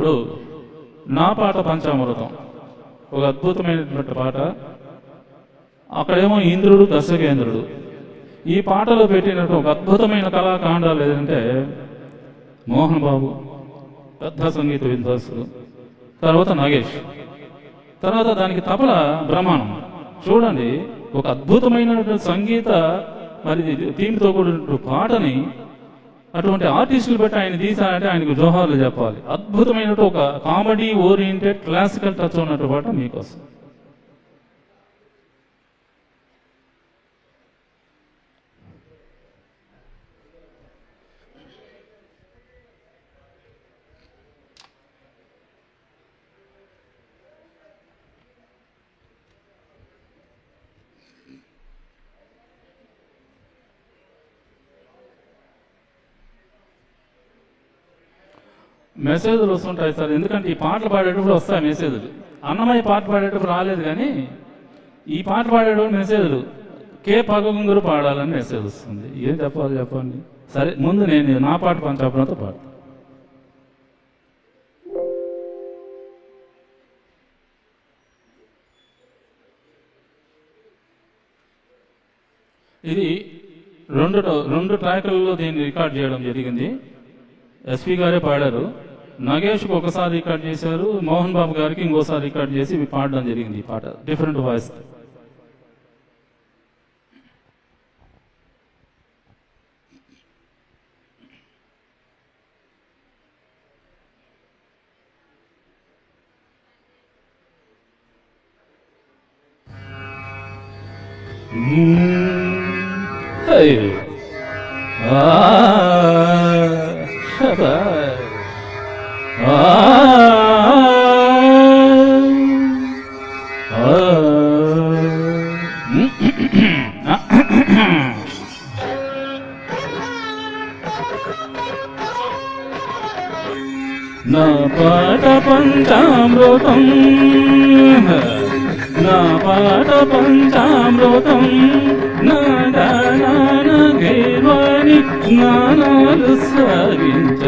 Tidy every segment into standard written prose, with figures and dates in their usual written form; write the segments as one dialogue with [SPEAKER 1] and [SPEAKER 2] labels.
[SPEAKER 1] ఇప్పుడు నా పాట పంచామృతం ఒక అద్భుతమైనటువంటి పాట. అక్కడేమో ఇంద్రుడు దశకేంద్రుడు. ఈ పాటలో పెట్టినట్టు ఒక అద్భుతమైన కళాకాండాలు ఏదంటే మోహన్ బాబు పెద్ద సంగీత విద్వాంసుడు, తర్వాత నాగేష్, తర్వాత దానికి తపల బ్రహ్మాండం. చూడండి, ఒక అద్భుతమైనటువంటి సంగీత మరి థీమ్తో కూడిన పాటని అటువంటి ఆర్టిస్టులు బట్టి ఆయన తీసారంటే ఆయనకు జోహార్లు చెప్పాలి. అద్భుతమైనట్టు ఒక కామెడీ ఓరియంటెడ్ క్లాసికల్ టచ్ ఉన్నట్టు పాట మీకోసం. మెసేజ్లు వస్తుంటాయి సార్, ఎందుకంటే ఈ పాటలు పాడేటప్పుడు వస్తాయి మెసేజ్లు. అన్నమయ్య పాట పాడేటప్పుడు రాలేదు, కానీ ఈ పాట పాడేటప్పుడు మెసేజ్లు కే పగగుంగురు పాడాలని మెసేజ్ వస్తుంది. ఏం చెప్పాలి చెప్పండి. సరే, ముందు నేను నా పాట పంచాపనతో పాడతాను. ఇది రెండు ట్రాకులలో దీన్ని రికార్డ్ చేయడం జరిగింది. ఎస్పీ గారే పాడారు. నాగేష్కి ఒకసారి రికార్డ్ చేశారు, మోహన్ బాబు గారికి ఇంకోసారి రికార్డ్ చేసి పాడడం జరిగింది. ఈ పాట డిఫరెంట్ వాయిస్. నా పాట పంచామృతం, నా పాట పంచామృతం, నా గానానగేవాణి స్నానాలు సాగించ.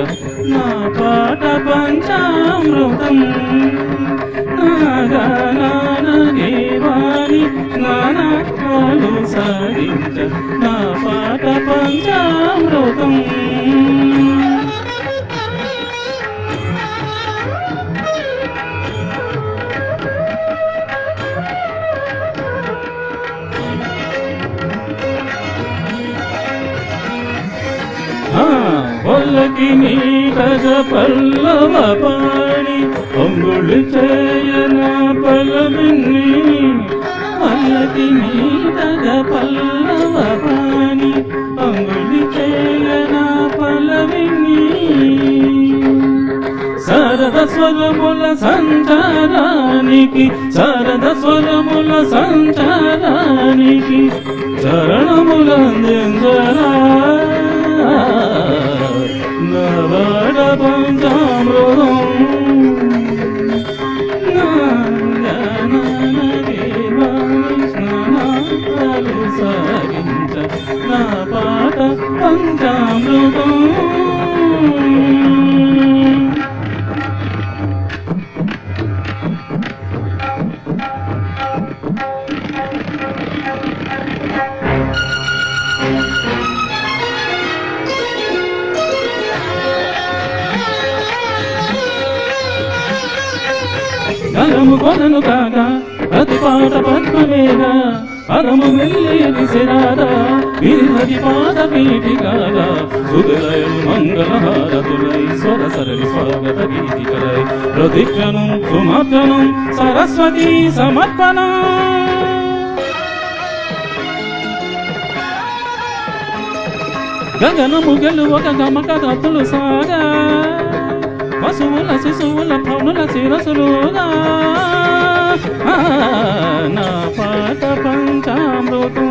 [SPEAKER 1] నా పాట పంచామృతం, నా గానానగేవాణి స్నానాలు సాగించ. నా పాట పంచామృతం. ఒల్లకి మీటగ పల్లవ పాణి అంగుళి చేయన పల్లవిని. ఒల్లకి మీటగ పల్లవ పాణి అంగుళి చేయన పల్లవిని. శారద స్వరముల సంచారానికి, శారద స్వరముల సంచారానికి చరణములందించరా. నా పాట పంచామృతం, నా గానానగేవాణి స్నానాలు సాగించ. నా పాట పంచామృతం. గలము కొనను కాగా ప్రతి పాట పద్మమేగా, పరము వెళ్ళేది శిరాదా విరిహది పాద పీఠికాగా. సుగలయలు మంగళహారతులై స్వర సరళి స్వాగత గీతికలై ప్రతిక్షణం సుమర్జనం సరస్వతీ సమర్పణ. గగనము గెలువక గమక దత్తులు సాగా, పశువుల శిశువుల పౌనుల శిరసులుగా. నా పాట పంచామృతం.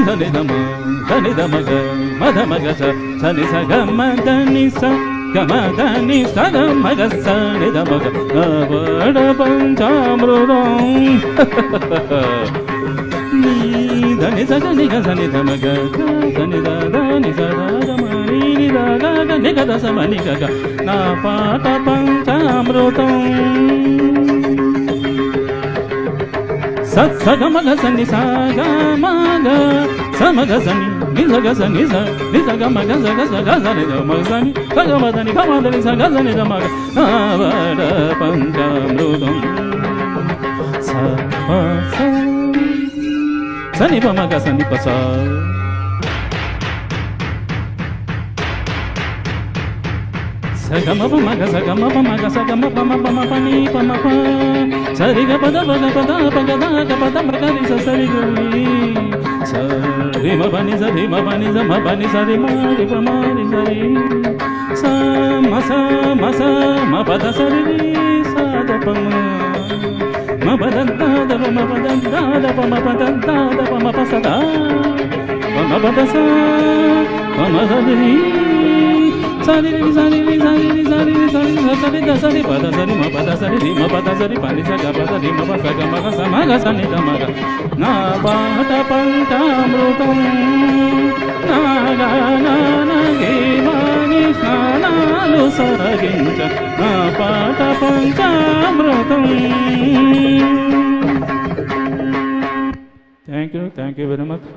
[SPEAKER 1] ధనిదమ ధనిదమగ మధమగ సని సగ మదని స గమదని సగ మగ సనిదమగ. నా పాట పంచామృతం. ధని సగ నిగ సని ధమగ సని దని సదా మని నిగద సమని గగ నా పాట పంచామృతం సత్సగమగ సని సాగమగ సమగ సని నిజగ సని నిజగ మగ సగ సగ సని మగ సని సగమదని గమదని సగ సని మగ నావడ పంచామృతం సని పమగ సని పస సగమ పమగ సగమ పమగ సగమ పమ పమ పని పమ ప సరిగ పద పద పద పగద పద ప్రగరి సరి గరి సరి మ పని సరి మ పని స మ పని సరి మారి పమారి సరి స మ పద సరి సద పమ మ పద ద మ పద ద పమ పద ద పమ ప సదా పమ పద స పమ సరి సరి సరి సరి సరి సరి సరి ద సరి పద సరి మ పద సరి రి మ పద సరి పని స గ పద రి మ ప గ మ గ స మ గ స ని ద మ గ నా పాట పంచామృతం నా గాన గే మాని స్నానాలు సరగించ నా పాట panchamrutham. Thank you very much.